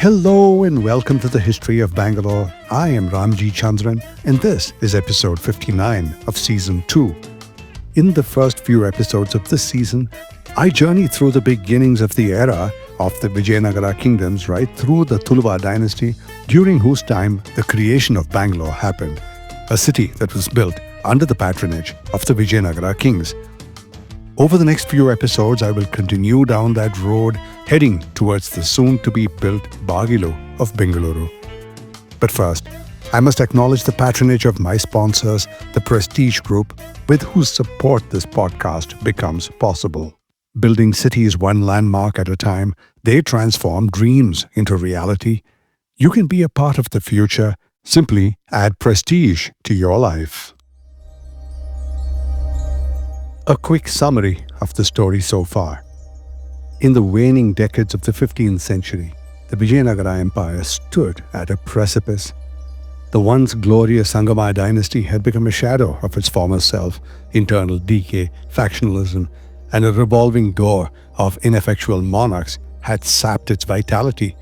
Hello and welcome to the History of Bangalore. I am Ramjee Chandran and this is episode 59 of season 2. In the first few episodes of this season, I journey through the beginnings of the era of the Vijayanagara kingdoms right through the Tuluva dynasty, during whose time the creation of Bangalore happened, a city that was built under the patronage of the Vijayanagara kings. Over the next few episodes, I will continue down that road, heading towards the soon-to-be-built Bagilu of Bengaluru. But first, I must acknowledge the patronage of my sponsors, the Prestige Group, with whose support this podcast becomes possible. Building cities one landmark at a time, they transform dreams into reality. You can be a part of the future. Simply add prestige to your life. A quick summary of the story so far. In the waning decades of the 15th century, the Vijayanagara Empire stood at a precipice. The once glorious Sangama dynasty had become a shadow of its former self. Internal decay, factionalism, and a revolving door of ineffectual monarchs had sapped its vitality.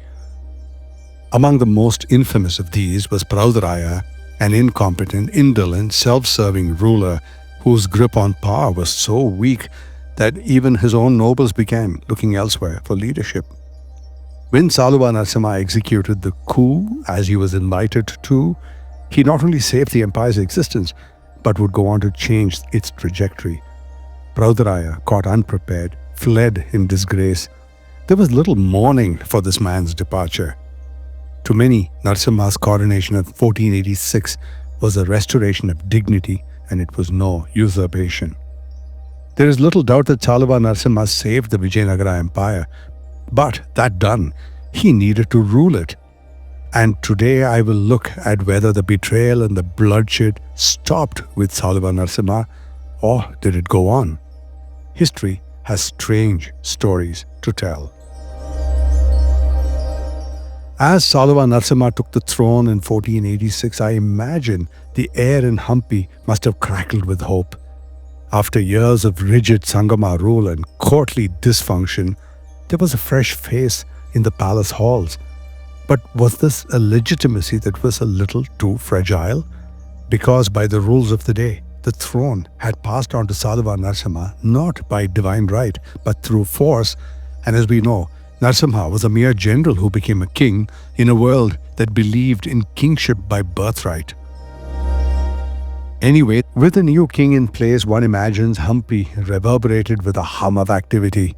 Among the most infamous of these was Praudharaya, an incompetent, indolent, self-serving ruler whose grip on power was so weak that even his own nobles began looking elsewhere for leadership. When Saluva Narasimha executed the coup, as he was invited to, he not only saved the empire's existence, but would go on to change its trajectory. Praudharaya, caught unprepared, fled in disgrace. There was little mourning for this man's departure. To many, Narasimha's coronation of 1486 was a restoration of dignity, and it was no usurpation. There is little doubt that Saluva Narasimha saved the Vijayanagara Empire, but that done, he needed to rule it. And today I will look at whether the betrayal and the bloodshed stopped with Saluva Narasimha, or did it go on? History has strange stories to tell. As Saluva Narasimha took the throne in 1486, I imagine the air in Hampi must have crackled with hope. After years of rigid Sangama rule and courtly dysfunction, there was a fresh face in the palace halls. But was this a legitimacy that was a little too fragile? Because by the rules of the day, the throne had passed on to Saluva Narasimha not by divine right, but through force, and as we know, Narasimha was a mere general who became a king in a world that believed in kingship by birthright. Anyway, with the new king in place, one imagines Hampi reverberated with a hum of activity.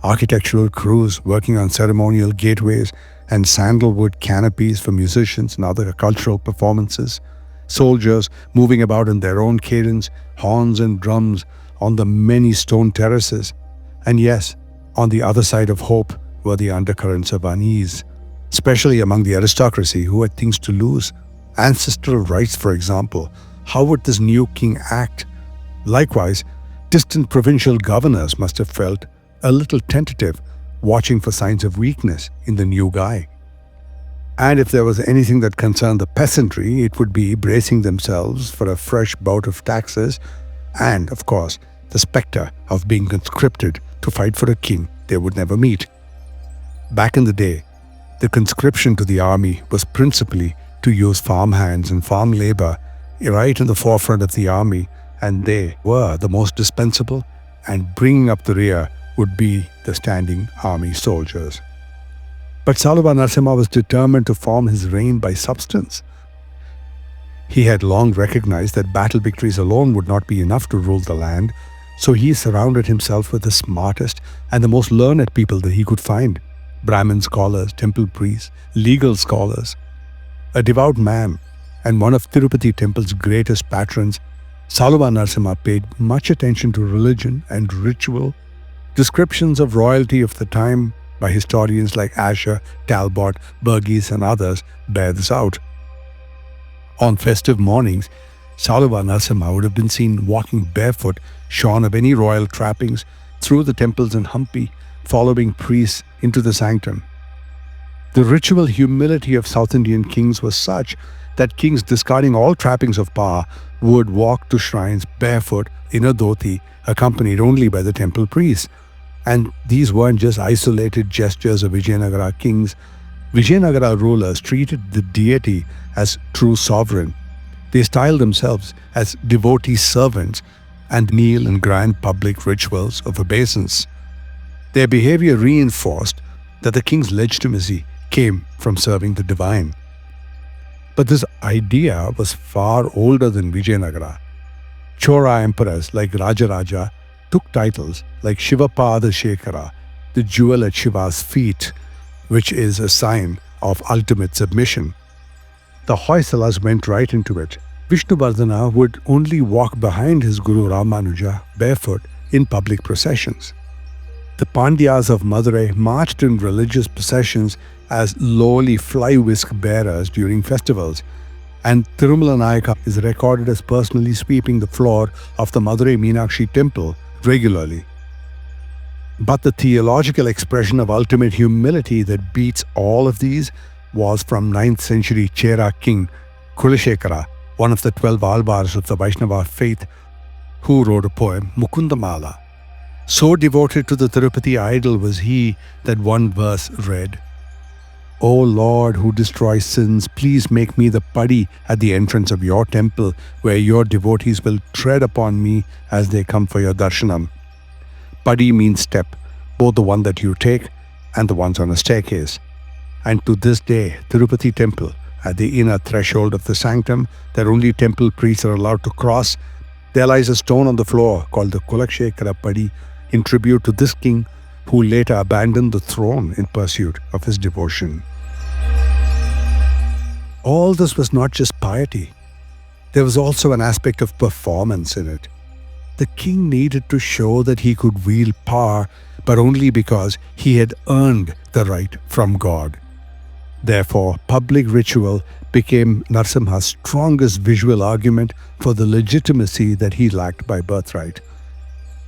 Architectural crews working on ceremonial gateways and sandalwood canopies for musicians and other cultural performances. Soldiers moving about in their own cadence, horns and drums on the many stone terraces. And yes, on the other side of hope were the undercurrents of unease, especially among the aristocracy who had things to lose. Ancestral rights, for example. How would this new king act? Likewise, distant provincial governors must have felt a little tentative, watching for signs of weakness in the new guy. And if there was anything that concerned the peasantry, it would be bracing themselves for a fresh bout of taxes and, of course, the spectre of being conscripted to fight for a king they would never meet. Back in the day, the conscription to the army was principally to use farmhands and farm labor right in the forefront of the army, and they were the most dispensable, and bringing up the rear would be the standing army soldiers. But Saluva Narasimha was determined to form his reign by substance. He had long recognized that battle victories alone would not be enough to rule the land, so he surrounded himself with the smartest and the most learned people that he could find. Brahmin scholars, temple priests, legal scholars. A devout man and one of Tirupati temple's greatest patrons, Saluva Narasimha paid much attention to religion and ritual. Descriptions of royalty of the time by historians like Asher, Talbot, Burgess and others bear this out. On festive mornings, Saluva Narasimha would have been seen walking barefoot, shorn of any royal trappings, through the temples in Hampi, following priests into the sanctum. The ritual humility of South Indian kings was such that kings, discarding all trappings of power, would walk to shrines barefoot in a dhoti, accompanied only by the temple priests. And these weren't just isolated gestures of Vijayanagara kings. Vijayanagara rulers treated the deity as true sovereign. They styled themselves as devotee servants and kneel in grand public rituals of obeisance. Their behavior reinforced that the king's legitimacy came from serving the divine. But this idea was far older than Vijayanagara. Chola emperors like Rajaraja took titles like Shivapada Shekhara, the jewel at Shiva's feet, which is a sign of ultimate submission. The Hoysalas went right into it. Vishnuvardhana would only walk behind his Guru Ramanuja barefoot in public processions. The Pandyas of Madurai marched in religious processions as lowly fly-whisk bearers during festivals, and Tirumala Nayaka is recorded as personally sweeping the floor of the Madurai Meenakshi temple regularly. But the theological expression of ultimate humility that beats all of these was from 9th century Chera king Kulashekara, one of the 12 Alvars of the Vaishnava faith, who wrote a poem, Mukundamala. So devoted to the Tirupati idol was he that one verse read, "O Lord who destroys sins, please make me the padi at the entrance of your temple, where your devotees will tread upon me as they come for your darshanam." Padi means step, both the one that you take and the ones on a staircase. And to this day, Tirupati temple, at the inner threshold of the sanctum that only temple priests are allowed to cross, there lies a stone on the floor called the Kulashekara Padi, in tribute to this king who later abandoned the throne in pursuit of his devotion. All this was not just piety. There was also an aspect of performance in it. The king needed to show that he could wield power, but only because he had earned the right from God. Therefore, public ritual became Narasimha's strongest visual argument for the legitimacy that he lacked by birthright.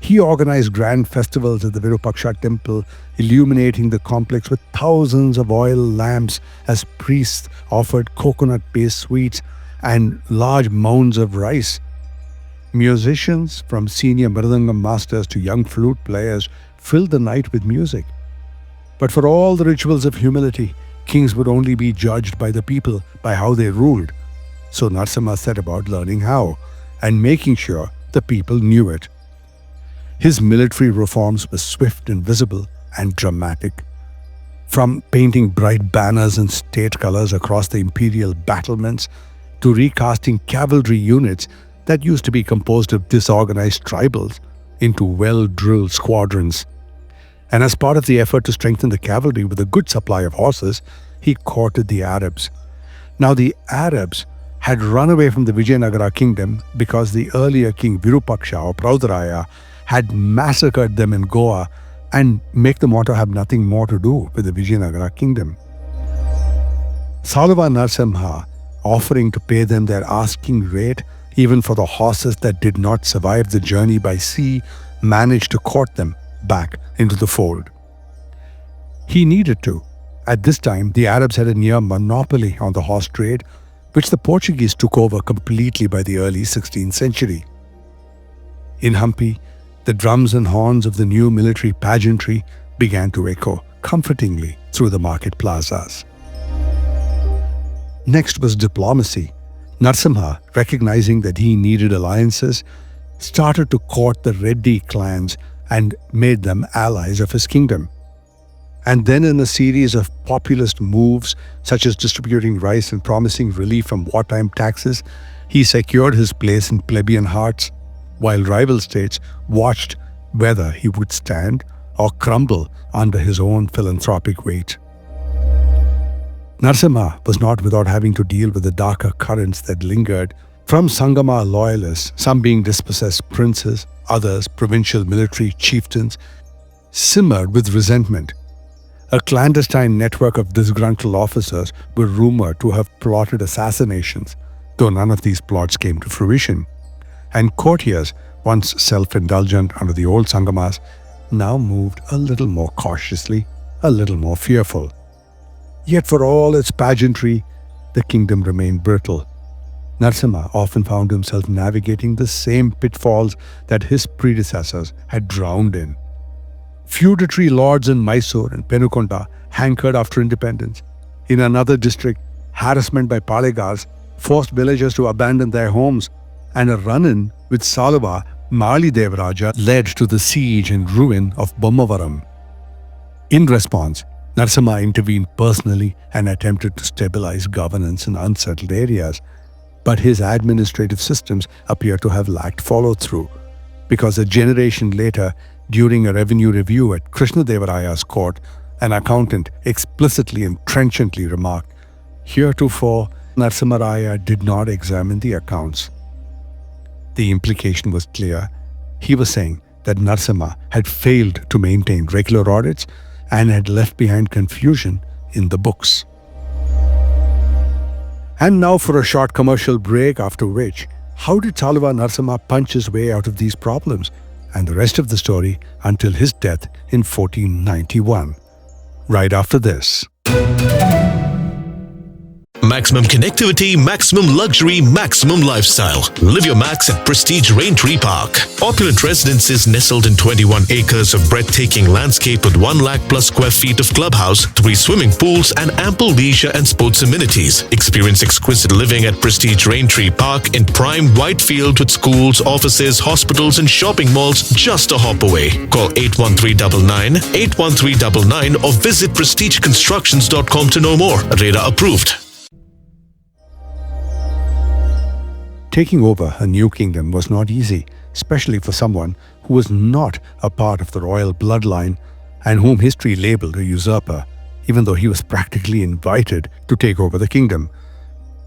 He organized grand festivals at the Virupaksha temple, illuminating the complex with thousands of oil lamps as priests offered coconut-based sweets and large mounds of rice. Musicians, from senior mridangam masters to young flute players, filled the night with music. But for all the rituals of humility, kings would only be judged by the people, by how they ruled. So Narasimha set about learning how, and making sure the people knew it. His military reforms were swift and visible and dramatic. From painting bright banners and state colors across the imperial battlements to recasting cavalry units that used to be composed of disorganized tribals into well-drilled squadrons. And as part of the effort to strengthen the cavalry with a good supply of horses, he courted the Arabs. Now the Arabs had run away from the Vijayanagara kingdom because the earlier king Virupaksha or Praudharaya had massacred them in Goa and make them want to have nothing more to do with the Vijayanagara kingdom. Saluva Narasimha, offering to pay them their asking rate even for the horses that did not survive the journey by sea, managed to court them back into the fold. He needed to. At this time, the Arabs had a near monopoly on the horse trade, which the Portuguese took over completely by the early 16th century. In Hampi, the drums and horns of the new military pageantry began to echo comfortingly through the market plazas. Next was diplomacy. Narasimha, recognizing that he needed alliances, started to court the Reddy clans and made them allies of his kingdom. And then in a series of populist moves, such as distributing rice and promising relief from wartime taxes, he secured his place in plebeian hearts, while rival states watched whether he would stand or crumble under his own philanthropic weight. Narasimha was not without having to deal with the darker currents that lingered, from Sangama loyalists, some being dispossessed princes, others provincial military chieftains, simmered with resentment. A clandestine network of disgruntled officers were rumored to have plotted assassinations, though none of these plots came to fruition. And courtiers, once self-indulgent under the old Sangamas, now moved a little more cautiously, a little more fearful. Yet for all its pageantry, the kingdom remained brittle. Narasimha often found himself navigating the same pitfalls that his predecessors had drowned in. Feudatory lords in Mysore and Penukonda hankered after independence. In another district, harassment by Palegars forced villagers to abandon their homes, and a run-in with Saluva Narasimha led to the siege and ruin of Bommavaram. In response, Narasimha intervened personally and attempted to stabilize governance in unsettled areas, but his administrative systems appear to have lacked follow-through, because a generation later, during a revenue review at Krishnadevaraya's court, an accountant explicitly and trenchantly remarked, "Heretofore, Narasimharaya did not examine the accounts." The implication was clear. He was saying that Narasimha had failed to maintain regular audits and had left behind confusion in the books. And now for a short commercial break, after which, how did Saluva Narasimha punch his way out of these problems? And the rest of the story until his death in 1491. Right after this. Maximum connectivity, maximum luxury, maximum lifestyle. Live your max at Prestige Raintree Park. Opulent residences nestled in 21 acres of breathtaking landscape with 1 lakh plus square feet of clubhouse, 3 swimming pools, and ample leisure and sports amenities. Experience exquisite living at Prestige Raintree Park in prime Whitefield with schools, offices, hospitals, and shopping malls just a hop away. Call 81399 or visit prestigeconstructions.com to know more. RADA approved. Taking over a new kingdom was not easy, especially for someone who was not a part of the royal bloodline and whom history labeled a usurper, even though he was practically invited to take over the kingdom.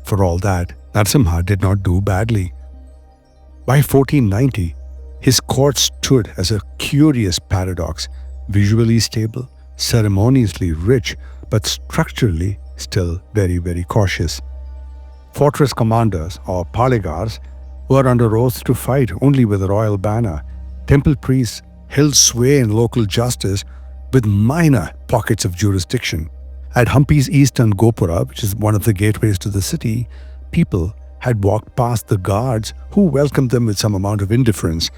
For all that, Narasimha did not do badly. By 1490, his court stood as a curious paradox, visually stable, ceremoniously rich, but structurally still very, very cautious. Fortress commanders, or Palegars, were under oath to fight only with a royal banner. Temple priests held sway in local justice with minor pockets of jurisdiction. At Hampi's eastern Gopura, which is one of the gateways to the city, people had walked past the guards who welcomed them with some amount of indifference.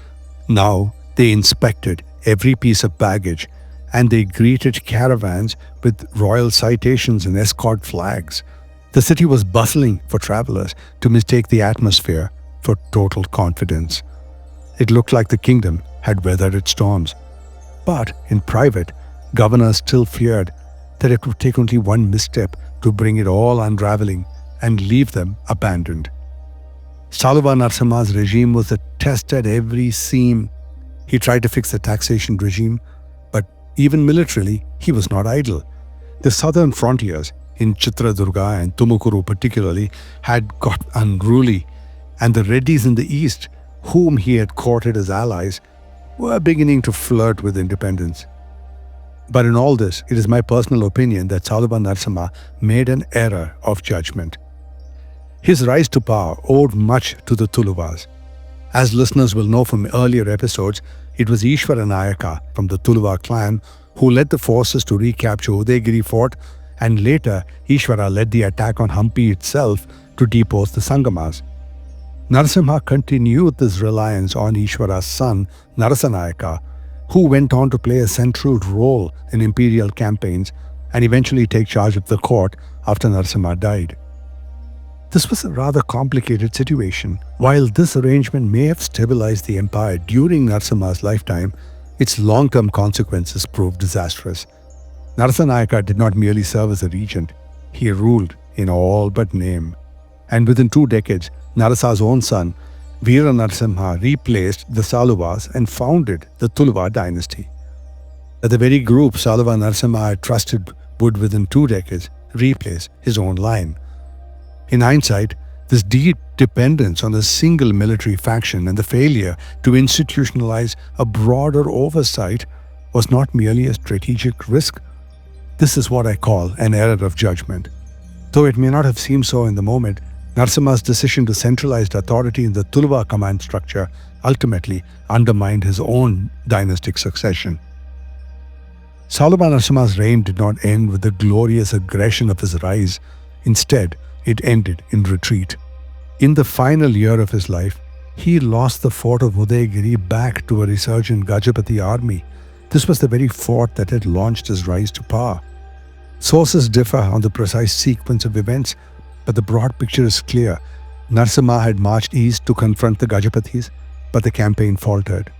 Now they inspected every piece of baggage, and they greeted caravans with royal citations and escort flags. The city was bustling for travelers to mistake the atmosphere for total confidence. It looked like the kingdom had weathered its storms. But in private, governors still feared that it would take only one misstep to bring it all unraveling and leave them abandoned. Saluva Narasimha's regime was a test at every seam. He tried to fix the taxation regime, but even militarily, he was not idle. The southern frontiers, in Chitradurga and Tumakuru particularly, had got unruly, and the Reddys in the east, whom he had courted as allies, were beginning to flirt with independence. But in all this, it is my personal opinion that Saluva Narasimha made an error of judgment. His rise to power owed much to the Tuluvas. As listeners will know from earlier episodes, it was Ishwara Nayaka from the Tuluva clan who led the forces to recapture Udayagiri fort, and later Ishwara led the attack on Hampi itself to depose the Sangamas. Narasimha continued this reliance on Ishwara's son, Narasa Nayaka, who went on to play a central role in imperial campaigns and eventually take charge of the court after Narasimha died. This was a rather complicated situation. While this arrangement may have stabilized the empire during Narasimha's lifetime, its long-term consequences proved disastrous. Narasa Nayaka did not merely serve as a regent, he ruled in all but name. And within 2 decades, Narasa's own son, Veera Narasimha, replaced the Saluvas and founded the Tuluva dynasty. The very group Saluva Narasimha had trusted would within 2 decades replace his own line. In hindsight, this deep dependence on a single military faction and the failure to institutionalize a broader oversight was not merely a strategic risk. This is what I call an error of judgment. Though it may not have seemed so in the moment, Narasimha's decision to centralize authority in the Tuluva command structure ultimately undermined his own dynastic succession. Saluva Narasimha's reign did not end with the glorious aggression of his rise. Instead, it ended in retreat. In the final year of his life, he lost the fort of Udayagiri back to a resurgent Gajapati army. This was the very fort that had launched his rise to power. Sources differ on the precise sequence of events, but the broad picture is clear. Narasimha had marched east to confront the Gajapatis, but the campaign faltered.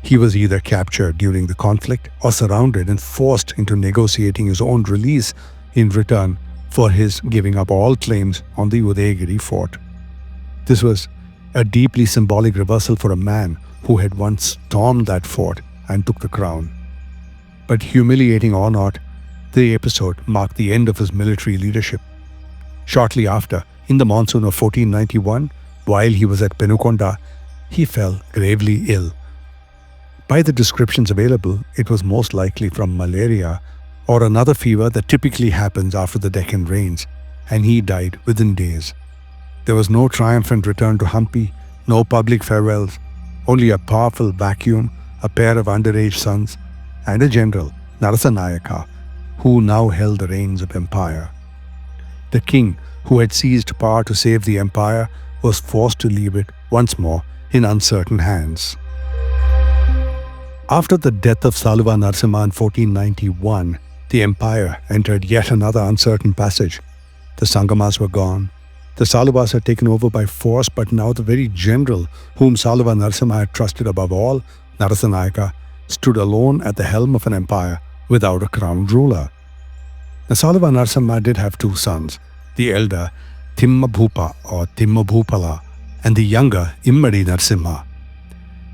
He was either captured during the conflict or surrounded and forced into negotiating his own release in return for his giving up all claims on the Udayagiri fort. This was a deeply symbolic reversal for a man who had once stormed that fort and took the crown. But humiliating or not, the episode marked the end of his military leadership. Shortly after, in the monsoon of 1491, while he was at Penukonda, he fell gravely ill. By the descriptions available, it was most likely from malaria or another fever that typically happens after the Deccan rains, and he died within days. There was no triumphant return to Hampi, no public farewells, only a powerful vacuum, a pair of underage sons, and a general, Narasa Nayaka, who now held the reins of empire. The king, who had seized power to save the empire, was forced to leave it once more in uncertain hands. After the death of Saluva Narasimha in 1491, the empire entered yet another uncertain passage. The Sangamas were gone. The Saluvas had taken over by force, but now the very general whom Saluva Narasimha had trusted above all, Narasa Nayaka, stood alone at the helm of an empire without a crowned ruler. The Saluva Narasimha did have two sons, the elder Timmabhupala and the younger Immadi Narasimha.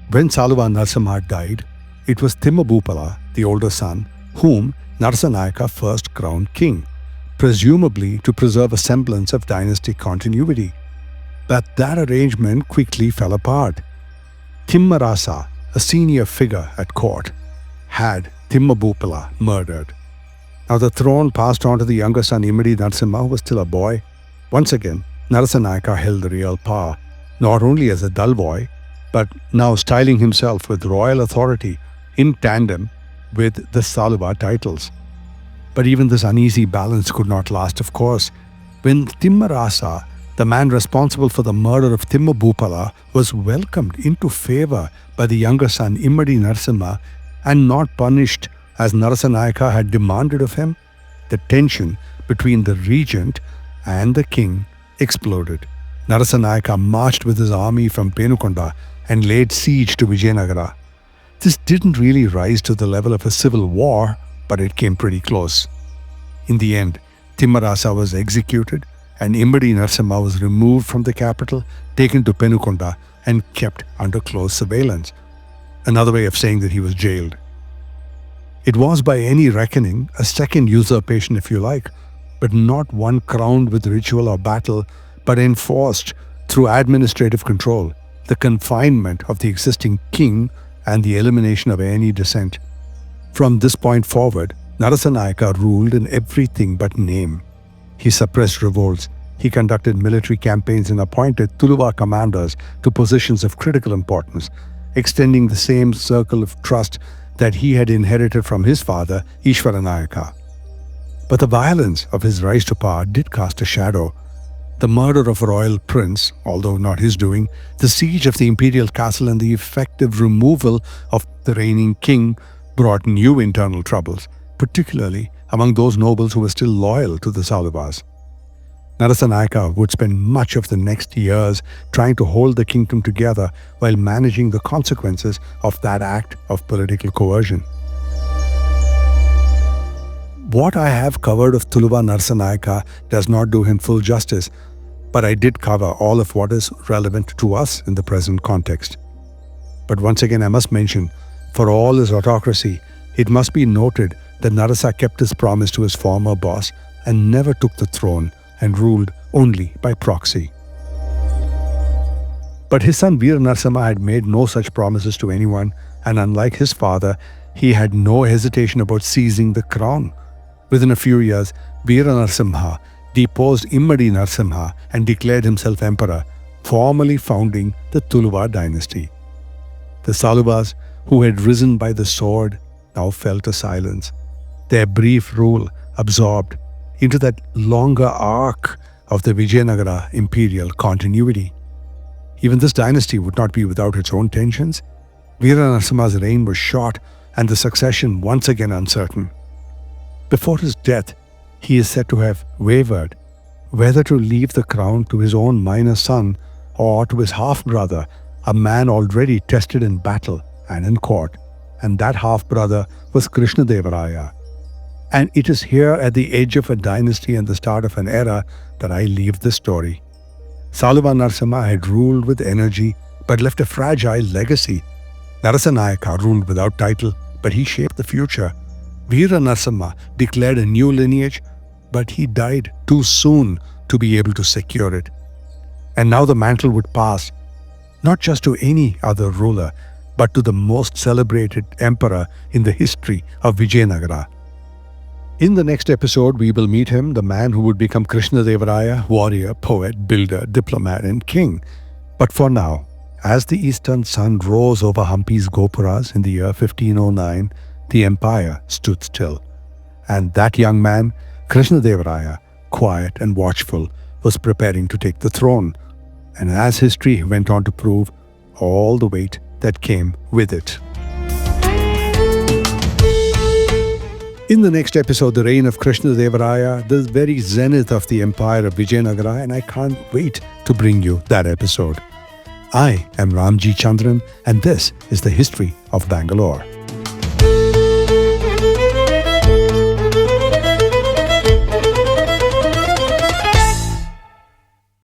When Saluva Narasimha died, it was Timmabhupala, the older son, whom Narasa Nayaka first crowned king, presumably to preserve a semblance of dynastic continuity. But that arrangement quickly fell apart. Timmarasa, a senior figure at court, had Timmabhupala murdered. Now the throne passed on to the younger son Immadi Narasimha, who was still a boy. Once again, Narasa Nayaka held the real power, not only as a dull boy, but now styling himself with royal authority in tandem with the Saluva titles. But even this uneasy balance could not last, of course. When Timmarasa, the man responsible for the murder of Timmabhupala, was welcomed into favor by the younger son Immadi Narasimha and not punished as Narasa Nayaka had demanded of him, the tension between the regent and the king exploded. Narasa Nayaka marched with his army from Penukonda and laid siege to Vijayanagara. This didn't really rise to the level of a civil war, but it came pretty close. In the end, Timmarasa was executed and Immadi Narasimha was removed from the capital, taken to Penukonda and kept under close surveillance. Another way of saying that he was jailed. It was by any reckoning a second usurpation, if you like, but not one crowned with ritual or battle, but enforced through administrative control, the confinement of the existing king and the elimination of any dissent. From this point forward, Narasa Nayaka ruled in everything but name. He suppressed revolts, he conducted military campaigns and appointed Tuluva commanders to positions of critical importance, extending the same circle of trust that he had inherited from his father, Ishwara Nayaka. But the violence of his rise to power did cast a shadow. The murder of a royal prince, although not his doing, the siege of the imperial castle and the effective removal of the reigning king brought new internal troubles, particularly among those nobles who were still loyal to the Saluvas. Narasa Nayaka would spend much of the next years trying to hold the kingdom together while managing the consequences of that act of political coercion. What I have covered of Tuluva Narasa Nayaka does not do him full justice, but I did cover all of what is relevant to us in the present context. But once again I must mention, for all his autocracy, it must be noted that Narasa kept his promise to his former boss and never took the throne and ruled only by proxy. But his son Veera Narasimha had made no such promises to anyone, and unlike his father, he had no hesitation about seizing the crown. Within a few years, Veera Narasimha deposed Immadi Narasimha and declared himself emperor, formally founding the Tuluva dynasty. The Saluvas, who had risen by the sword, now fell to silence, their brief rule absorbed into that longer arc of the Vijayanagara imperial continuity. Even this dynasty would not be without its own tensions. Veera Narasimha's reign was short and the succession once again uncertain. Before his death, he is said to have wavered whether to leave the crown to his own minor son or to his half-brother, a man already tested in battle and in court, and that half-brother was Krishnadevaraya. And it is here at the edge of a dynasty and the start of an era that I leave this story. Saluva Narasimha had ruled with energy but left a fragile legacy. Narasa Nayaka ruled without title, but he shaped the future. Veera Narasimha declared a new lineage, but he died too soon to be able to secure it. And now the mantle would pass, not just to any other ruler, but to the most celebrated emperor in the history of Vijayanagara. In the next episode, we will meet him, the man who would become Krishnadevaraya, warrior, poet, builder, diplomat, and king. But for now, as the eastern sun rose over Hampi's Gopuras in the year 1509, the empire stood still. And that young man, Krishnadevaraya, quiet and watchful, was preparing to take the throne. And as history went on to prove, all the weight that came with it. In the next episode, the reign of Krishnadevaraya, the very zenith of the empire of Vijayanagara, and I can't wait to bring you that episode. I am Ramjee Chandran, and this is the history of Bangalore.